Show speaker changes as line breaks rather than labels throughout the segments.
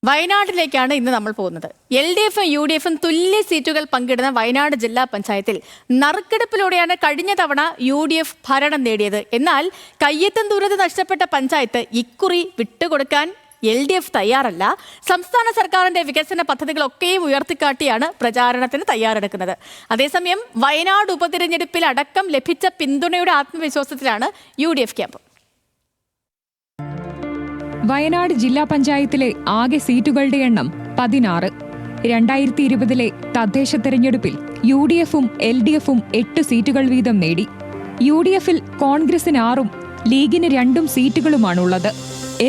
വയനാട്ടിലേക്കാണ് ഇന്ന് നമ്മൾ പോകുന്നത്. LDFും UDFും തുല്യ സീറ്റുകൾ പങ്കിടുന്ന വയനാട് ജില്ലാ പഞ്ചായത്തിൽ നറുക്കെടുപ്പിലൂടെയാണ് കഴിഞ്ഞ തവണ UDF ഭരണം നേടിയത്. എന്നാൽ കയ്യെത്തും ദൂരത്ത് നഷ്ടപ്പെട്ട പഞ്ചായത്ത് ഇക്കുറി വിട്ടുകൊടുക്കാൻ LDF തയ്യാറല്ല. സംസ്ഥാന സർക്കാരിന്റെ വികസന പദ്ധതികളൊക്കെയും ഉയർത്തിക്കാട്ടിയാണ് പ്രചാരണത്തിന് തയ്യാറെടുക്കുന്നത്. അതേസമയം വയനാട് ഉപതിരഞ്ഞെടുപ്പിൽ അടക്കം ലഭിച്ച പിന്തുണയുടെ ആത്മവിശ്വാസത്തിലാണ് UDF ക്യാമ്പ്.
വയനാട് ജില്ലാ പഞ്ചായത്തിലെ ആകെ സീറ്റുകളുടെ എണ്ണം 16. 2020 തദ്ദേശ തെരഞ്ഞെടുപ്പിൽ UDFും LDFും 8 സീറ്റുകൾ വീതം നേടി. UDFിൽ കോൺഗ്രസിന് 6ഉം ലീഗിന് 2 സീറ്റുകളുമാണുള്ളത്.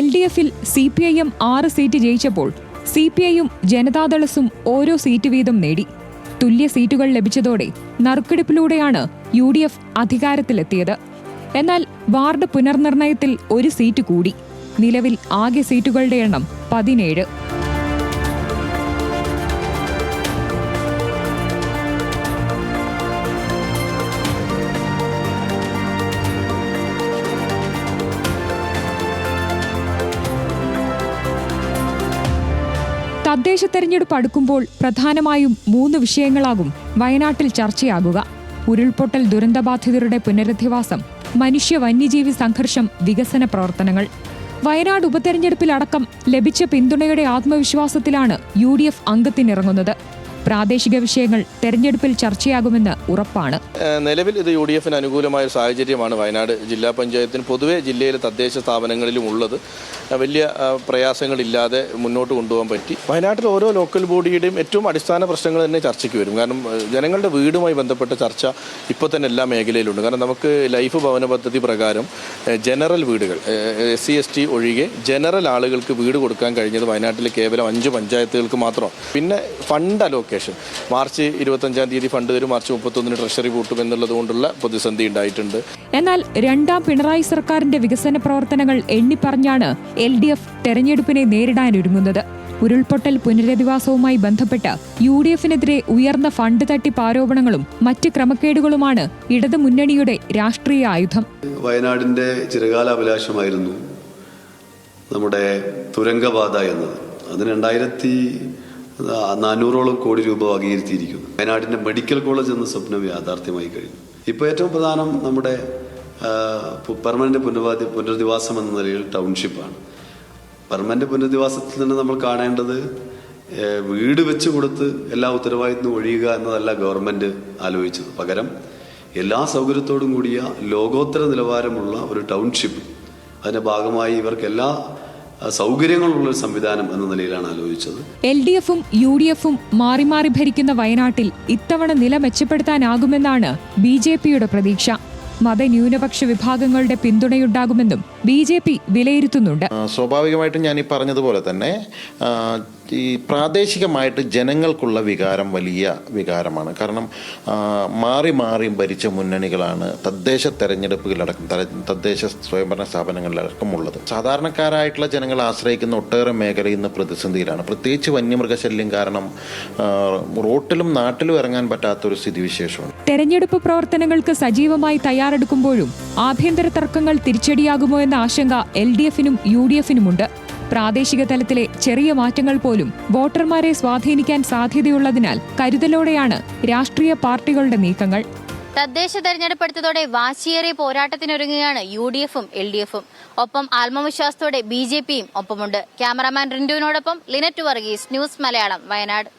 LDFിൽ CPIM 6 സീറ്റ് ജയിച്ചപ്പോൾ CPIയും ജനതാദളസും ഓരോ സീറ്റ് വീതം നേടി. തുല്യ സീറ്റുകൾ ലഭിച്ചതോടെ നറുക്കെടുപ്പിലൂടെയാണ് UDF അധികാരത്തിലെത്തിയത്. എന്നാൽ വാർഡ് പുനർനിർണയത്തിൽ 1 സീറ്റ് കൂടി. നിലവിൽ ആകെ സീറ്റുകളുടെ എണ്ണം 17. തദ്ദേശ തെരഞ്ഞെടുപ്പ് അടുക്കുമ്പോൾ പ്രധാനമായും 3 വിഷയങ്ങളാകും വയനാട്ടിൽ ചർച്ചയാകുക: ഉരുൾപൊട്ടൽ ദുരന്തബാധിതരുടെ പുനരധിവാസം, മനുഷ്യ വന്യജീവി സംഘർഷം, വികസന പ്രവർത്തനങ്ങൾ. വയനാട് ഉപതെരഞ്ഞെടുപ്പിലടക്കം ലഭിച്ച പിന്തുണയുടെ ആത്മവിശ്വാസത്തിലാണ് UDF അംഗത്തിനിറങ്ങുന്നത്. പ്രാദേശിക വിഷയങ്ങൾ തെരഞ്ഞെടുപ്പിൽ ചർച്ചയാകുമെന്ന് ഉറപ്പാണ്.
നിലവിൽ ഇത് UDFിന് അനുകൂലമായ സാഹചര്യമാണ് വയനാട് ജില്ലാ പഞ്ചായത്തിന് പൊതുവെ ജില്ലയിലെ തദ്ദേശ സ്ഥാപനങ്ങളിലും ഉള്ളത്. വലിയ പ്രയാസങ്ങളില്ലാതെ മുന്നോട്ട് കൊണ്ടുപോകാൻ പറ്റി. വയനാട്ടിൽ ഓരോ ലോക്കൽ ബോഡിയുടെയും ഏറ്റവും അടിസ്ഥാന പ്രശ്നങ്ങൾ തന്നെ ചർച്ചയ്ക്ക് വരും. കാരണം ജനങ്ങളുടെ വീടുമായി ബന്ധപ്പെട്ട ചർച്ച ഇപ്പോൾ തന്നെ എല്ലാ മേഖലയിലുണ്ട്. കാരണം നമുക്ക് ലൈഫ് ഭവന പദ്ധതി പ്രകാരം ജനറൽ വീടുകൾ SC/ST ഒഴികെ ജനറൽ ആളുകൾക്ക് വീട് കൊടുക്കാൻ കഴിഞ്ഞത് വയനാട്ടിലെ കേവലം 5 പഞ്ചായത്തുകൾക്ക് മാത്രമാണ്. പിന്നെ ഫണ്ട് അലോക്കേഷൻ മാർച്ച് 25-ാം തീയതി ഫണ്ട് തരും, മാർച്ച് 31-ന് ട്രഷറി പൂട്ടും എന്നുള്ളത് കൊണ്ടുള്ള പ്രതിസന്ധി ഉണ്ടായിട്ടുണ്ട്.
എന്നാൽ 2ാം പിണറായി സർക്കാരിന്റെ വികസന പ്രവർത്തനങ്ങൾ എണ്ണിപ്പറഞ്ഞാണ് LDF തെരഞ്ഞെടുപ്പിനെ നേരിടാനൊരുങ്ങുന്നത്. ഉരുൾപൊട്ടൽ പുനരധിവാസവുമായി ബന്ധപ്പെട്ട് UDFിനെതിരെ ഉയർന്ന ഫണ്ട് തട്ടിപ്പ് ആരോപണങ്ങളും മറ്റ് ക്രമക്കേടുകളുമാണ് ഇടതു മുന്നണിയുടെ രാഷ്ട്രീയ ആയുധം.
വയനാടിന്റെ ചിരകാല അഭിലാഷമായിരുന്നു നമ്മുടെ തുരങ്കപാത എന്നത്. അതിന് 2400 കോടി രൂപ വകയിരുത്തിയിരിക്കുന്നു. വയനാടിന്റെ മെഡിക്കൽ കോളേജ് എന്ന സ്വപ്നം യാഥാർത്ഥ്യമായി കഴിഞ്ഞു. ഇപ്പോൾ ഏറ്റവും പ്രധാനം നമ്മുടെ പെർമനന്റ് പുനരധിവാസം എന്ന നിലയിൽ ടൗൺഷിപ്പാണ്. പെർമനന്റ് പുനരധിവാസത്തിൽ തന്നെ നമ്മൾ കാണേണ്ടത് വീട് വെച്ച് കൊടുത്ത് എല്ലാ ഉത്തരവാദിത്വം ഒഴിയുക എന്നതല്ല ഗവൺമെന്റ് ആലോചിച്ചത്. പകരം എല്ലാ സൗകര്യത്തോടും കൂടിയ ലോകോത്തര നിലവാരമുള്ള ഒരു ടൗൺഷിപ്പ്, അതിന്റെ ഭാഗമായി ഇവർക്ക് എല്ലാ സൗകര്യങ്ങളുള്ള സംവിധാനം എന്ന നിലയിലാണ് ആലോചിച്ചത്.
LDFും UDFും മാറി മാറി ഭരിക്കുന്ന വയനാട്ടിൽ ഇത്തവണ നില മെച്ചപ്പെടുത്താനാകുമെന്നാണ് BJPയുടെ പ്രതീക്ഷ. മതന്യൂനപക്ഷ വിഭാഗങ്ങളുടെ പിന്തുണയുണ്ടാകുമെന്നും BJP വിലയിരുത്തുന്നുണ്ട്.
സ്വാഭാവികമായിട്ടും ഞാൻ ഈ പറഞ്ഞതുപോലെ തന്നെ ഈ പ്രാദേശികമായിട്ട് ജനങ്ങൾക്കുള്ള വികാരം വലിയ വികാരമാണ്. കാരണം മാറി മാറി ഭരിച്ച മുന്നണികളാണ് തദ്ദേശ തെരഞ്ഞെടുപ്പുകളടക്കം തദ്ദേശ സ്വയംഭരണ സ്ഥാപനങ്ങളിലടക്കമുള്ളത്. സാധാരണക്കാരായിട്ടുള്ള ജനങ്ങൾ ആശ്രയിക്കുന്ന ഒട്ടേറെ മേഖല ഇന്ന് പ്രതിസന്ധിയിലാണ്. പ്രത്യേകിച്ച് വന്യമൃഗശല്യം കാരണം റോട്ടിലും നാട്ടിലും ഇറങ്ങാൻ പറ്റാത്തൊരു സ്ഥിതിവിശേഷമാണ്.
തെരഞ്ഞെടുപ്പ് പ്രവർത്തനങ്ങൾക്ക് സജീവമായി തയ്യാറെടുക്കുമ്പോഴും ആഭ്യന്തര തർക്കങ്ങൾ തിരിച്ചടിയാകുമോ എന്ന ആശങ്ക LDFിനും UDFിനുമുണ്ട്. പ്രാദേശിക തലത്തിലെ ചെറിയ മാറ്റങ്ങൾ പോലും വോട്ടർമാരെ സ്വാധീനിക്കാൻ സാധ്യതയുള്ളതിനാൽ കരുതലോടെയാണ് രാഷ്ട്രീയ പാർട്ടികളുടെ നീക്കങ്ങൾ.
തദ്ദേശ തെരഞ്ഞെടുപ്പെടുത്തതോടെ വാശിയേറിയ പോരാട്ടത്തിനൊരുങ്ങുകയാണ് UDFും LDFും. ഒപ്പം ആത്മവിശ്വാസത്തോടെ BJPയും ഒപ്പമുണ്ട്. ക്യാമറാമാൻ റിന്റുവിനോടൊപ്പം ലിനറ്റ് വർഗീസ്, ന്യൂസ് മലയാളം, വയനാട്.